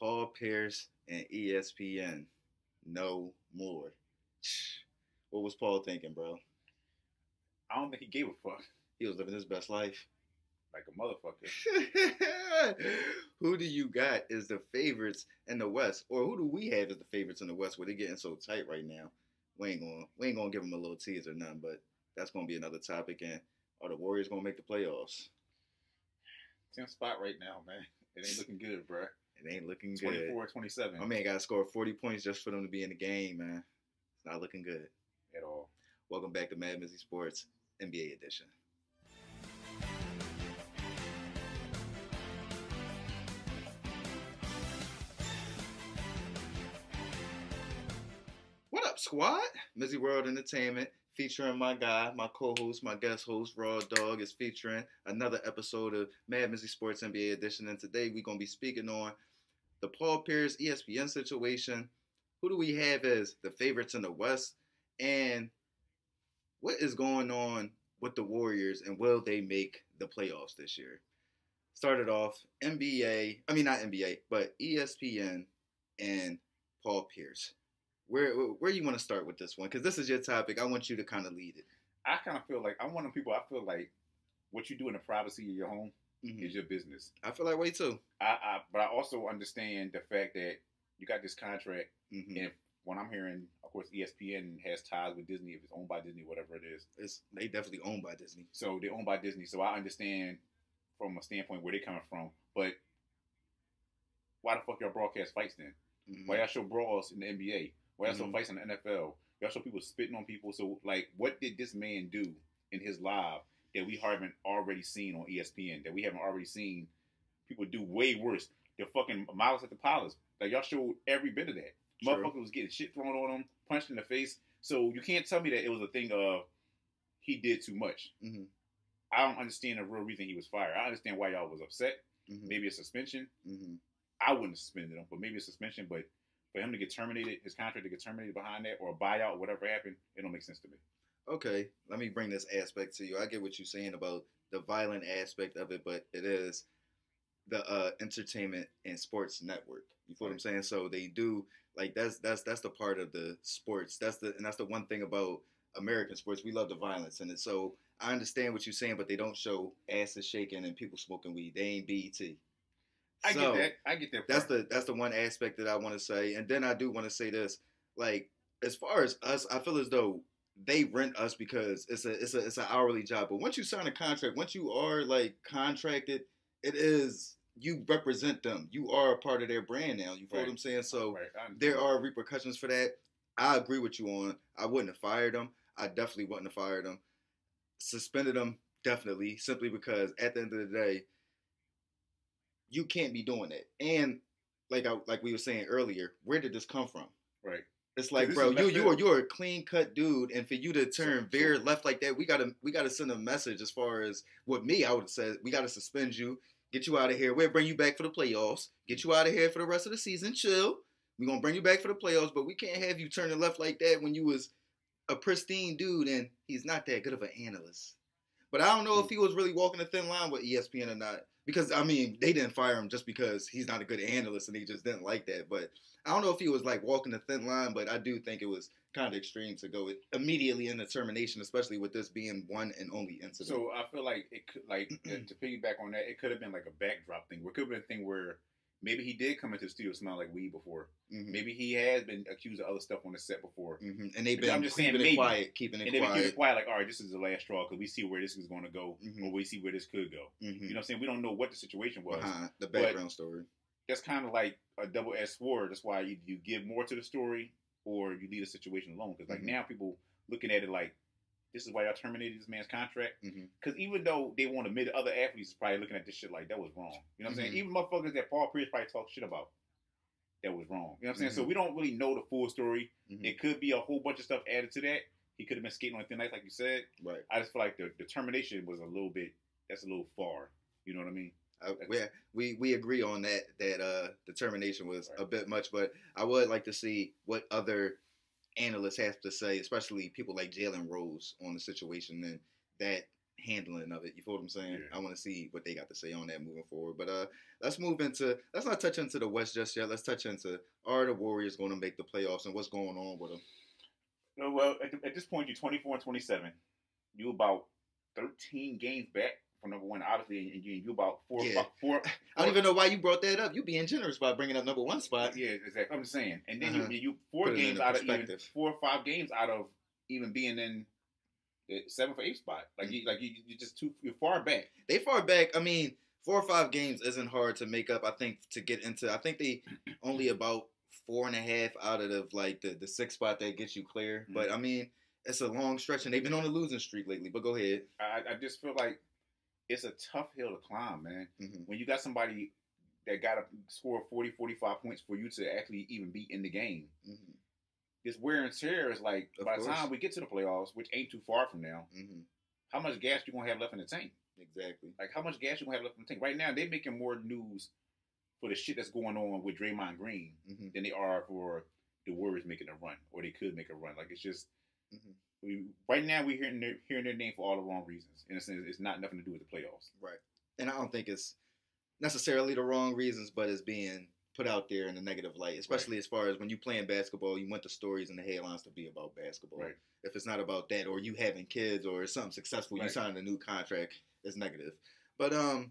Paul Pierce and ESPN. No more. What was Paul thinking, bro? I don't think he gave a fuck. He was living his best life. Like a motherfucker. Who do you got as the favorites in the West? Or who do we have as the favorites in the West where they're getting so tight right now? We ain't gonna give them a little tease or nothing, but that's gonna be another topic. And are the Warriors gonna make the playoffs? 10th spot right now, man. It ain't looking good, bro. It ain't looking 24, good. 27. My man got to score 40 points just for them to be in the game, man. It's not looking good At all. Welcome back to MadMizzy Sports NBA edition. What up, squad? MizzyWorld Entertainment, featuring my guy, my co-host, my guest host, Raw Dog, is featuring another episode of MadMizzy Sports NBA edition. And today we're going to be speaking on the Paul Pierce ESPN situation. Who do we have as the favorites in the West? And what is going on with the Warriors, and will they make the playoffs this year? Started off not NBA, but ESPN and Paul Pierce. Where you want to start with this one? Because this is your topic. I want you to kind of lead it. I kind of feel like I'm one of the people. I feel like what you do in the privacy of your home is your business. I feel that way too. But I also understand the fact that you got this contract, and when I'm hearing, of course, ESPN has ties with Disney. If it's owned by Disney, whatever it is, they definitely owned by Disney. So they're owned by Disney. So I understand from a standpoint where they're coming from. But why the fuck y'all broadcast fights then? Why y'all show brawls in the NBA? Why y'all show fights in the NFL? Y'all show people spitting on people. So, like, what did this man do in his live that we haven't already seen on ESPN? That we haven't already seen people do way worse? The fucking Miles at the Palace. Like, y'all showed every bit of that. True. Motherfucker was getting shit thrown on him, punched in the face. So you can't tell me that it was a thing of he did too much. I don't understand the real reason he was fired. I understand why y'all was upset. Maybe a suspension. I wouldn't have suspended him, but maybe a suspension. But for him to get terminated, his contract to get terminated behind that, or a buyout, whatever happened, it don't make sense to me. Okay, let me bring this aspect to you. I get what you're saying about the violent aspect of it, but it is the entertainment and sports network. You feel what I'm saying? So they do, like, that's the part of the sports. That's the one thing about American sports. We love the violence in it. So I understand what you're saying, but they don't show asses shaking and people smoking weed. They ain't BET. I get that. That's the one aspect that I want to say. And then I do want to say this, like, as far as us, I feel as though they rent us because it's an hourly job. But once you sign a contract, once you are, like, contracted, it is, you represent them. You are a part of their brand now. You feel what I'm saying? So there are repercussions for that. I agree with you on, I wouldn't have fired them. I definitely wouldn't have fired them. Suspended them, definitely, simply because at the end of the day, you can't be doing that. And like we were saying earlier, where did this come from? Right. It's like, bro, you're a clean cut dude, and for you to turn veer left like that, we gotta send a message. As far as what me, I would have said, we gotta suspend you, get you out of here. We'll bring you back for the playoffs, get you out of here for the rest of the season. Chill. We're gonna bring you back for the playoffs, but we can't have you turning left like that when you was a pristine dude, and he's not that good of an analyst. But I don't know if he was really walking a thin line with ESPN or not. Because, I mean, they didn't fire him just because he's not a good analyst and he just didn't like that. But I don't know if he was, like, walking a thin line, but I do think it was kind of extreme to go immediately into termination, especially with this being one and only incident. So I feel like it could, like, to piggyback on that, it could have been like a backdrop thing. Where it could have been a thing where maybe he did come into the studio smelling like weed before. Maybe he has been accused of other stuff on the set before. And they've been keeping it quiet. Keeping it quiet, like, all right, this is the last straw because we see where this is going to go, or we see where this could go. You know what I'm saying? We don't know what the situation was. The background story. That's kind of like a double-edged sword. That's why you give more to the story or you leave the situation alone. Because, like, now people looking at it like, this is why y'all terminated this man's contract. Because even though they want to admit, other athletes is probably looking at this shit like that was wrong. You know what I'm saying? Even motherfuckers that Paul Pierce probably talk shit about, that was wrong. You know what I'm saying? So we don't really know the full story. It could be a whole bunch of stuff added to that. He could have been skating on thin ice, like you said. Right. I just feel like the termination was a little far. You know what I mean? We agree on that the termination was a bit much, but I would like to see what other analysts have to say, especially people like Jalen Rose, on the situation, and that handling of it. You feel what I'm saying? Yeah. I want to see what they got to say on that moving forward. But let's not touch into the West just yet. Let's touch into, are the Warriors going to make the playoffs and what's going on with them? No, well, at this point, you're 24 and 27. You about 13 games back from number one, obviously, and you about four. I don't even know why you brought that up. You being generous by bringing up number one spot. Yeah, exactly. I'm just saying. And then you 4 games out of even 4 or 5 games out of even being in the 7th or 8th spot. Like you just you're far back. They far back. I mean, 4 or 5 games isn't hard to make up. I think to get into. I think they only about 4.5 out of the 6th spot that gets you clear. Mm-hmm. But I mean, it's a long stretch, and they've been on a losing streak lately. But go ahead. I just feel like it's a tough hill to climb, man. Mm-hmm. When you got somebody that got to score 40, 45 points for you to actually even be in the game. Mm-hmm. This wear and tear is like, by the time we get to the playoffs, which ain't too far from now, how much gas you going to have left in the tank? Exactly. Like, how much gas you going to have left in the tank? Right now, they're making more news for the shit that's going on with Draymond Green than they are for the Warriors making a run, or they could make a run. Like, it's just, right now we're hearing their name for all the wrong reasons. In a sense, it's not nothing to do with the playoffs. Right. And I don't think it's necessarily the wrong reasons, but it's being put out there in a negative light, especially as far as when you playing basketball, you want the stories and the headlines to be about basketball. Right. If it's not about that, or you having kids, or something successful, you signing a new contract, it's negative. But I'm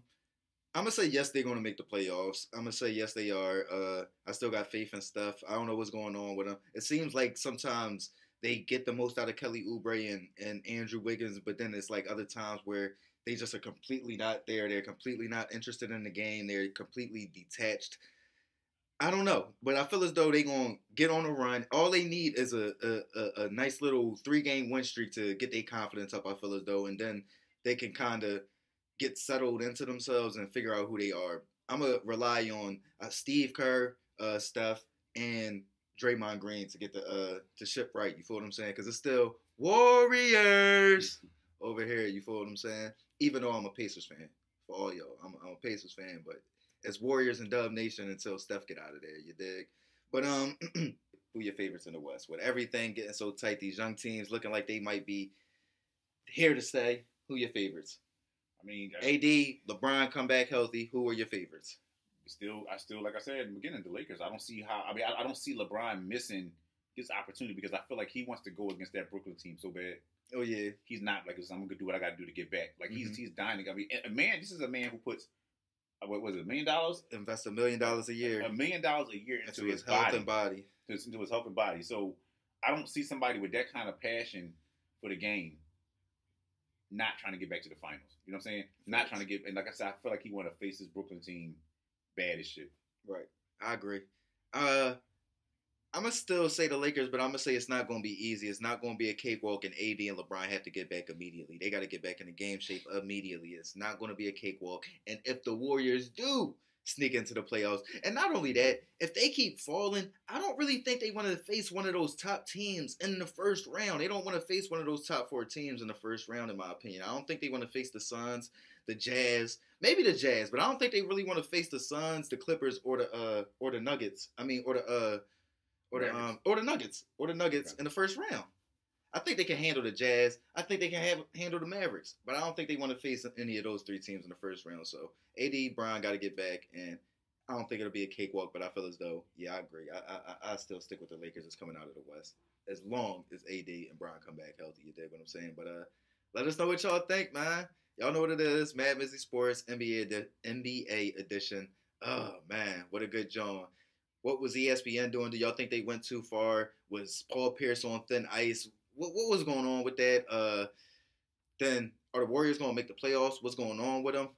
gonna say yes, they're gonna make the playoffs. I'm gonna say yes, they are. I still got faith and stuff. I don't know what's going on with them. It seems like sometimes they get the most out of Kelly Oubre and Andrew Wiggins, but then it's like other times where they just are completely not there. They're completely not interested in the game. They're completely detached. I don't know, but I feel as though they're going to get on a run. All they need is a nice little 3-game win streak to get their confidence up, I feel as though, and then they can kind of get settled into themselves and figure out who they are. I'm going to rely on Steve Kerr, Steph, and Draymond Green to get the ship right. You feel what I'm saying? Because it's still Warriors over here. You feel what I'm saying? Even though I'm a Pacers fan, for all y'all, I'm a Pacers fan, but it's Warriors and Dub Nation until Steph get out of there. You dig? But who your favorites in the West? With everything getting so tight, these young teams looking like they might be here to stay. Who your favorites? I mean, AD, LeBron come back healthy. Who are your favorites? I still, like I said at the beginning, the Lakers. I don't see how. I mean, I don't see LeBron missing this opportunity because I feel like he wants to go against that Brooklyn team so bad. Oh yeah, he's not like I'm gonna do what I got to do to get back. Like he's dying. I mean, this is a man who puts what was it, $1 million? Invest $1 million a year. $1 million a year into his health and body. Into his health and body. So I don't see somebody with that kind of passion for the game not trying to get back to the finals. You know what I'm saying? Not trying to get, and like I said, I feel like he want to face this Brooklyn team bad as shit. Right. I agree. I'm going to still say the Lakers, but I'm going to say it's not going to be easy. It's not going to be a cakewalk, and AD and LeBron have to get back immediately. They got to get back in the game shape immediately. It's not going to be a cakewalk. And if the Warriors do sneak into the playoffs, and not only that, if they keep falling, I don't really think they want to face one of those top teams in the first round. They don't want to face one of those top 4 teams in the first round, in my opinion. I don't think they want to face the Suns, the Jazz, maybe the Jazz, but I don't think they really want to face the Suns, the Clippers, or the Nuggets. I mean, or the Nuggets in the first round. I think they can handle the Jazz. I think they can handle the Mavericks, but I don't think they want to face any of those 3 teams in the first round. So AD, Bron got to get back, and I don't think it'll be a cakewalk. But I feel as though, yeah, I agree. I still stick with the Lakers that's coming out of the West as long as AD and Bron come back healthy. You dig what I'm saying? But let us know what y'all think, man. Y'all know what it is. MadMizzy Sports NBA edition. Oh man, what a good job. What was ESPN doing? Do y'all think they went too far? Was Paul Pierce on thin ice? What was going on with that? Then are the Warriors going to make the playoffs? What's going on with them?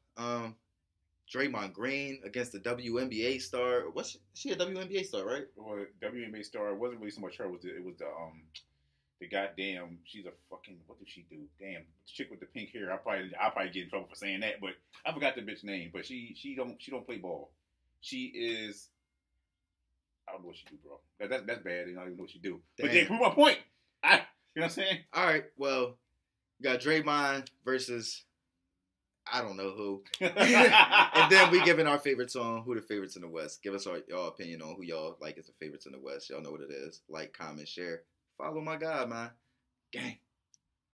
Draymond Green against the WNBA star. What's she a WNBA star, right? Well, WNBA star. It wasn't really so much her. It was the goddamn. She's a fucking. What did she do? Damn, chick with the pink hair. I'll probably get in trouble for saying that, but I forgot the bitch name. But she don't play ball. She is. I don't know what she do, bro. That's bad. I don't even know what she do. Damn. But yeah, prove my point. You know what I'm saying? All right. Well, you got Draymond versus I don't know who. And then we giving our favorites on who the favorites in the West. Give us y'all opinion on who y'all like as the favorites in the West. Y'all know what it is. Like, comment, share. Follow my guy, man. Gang.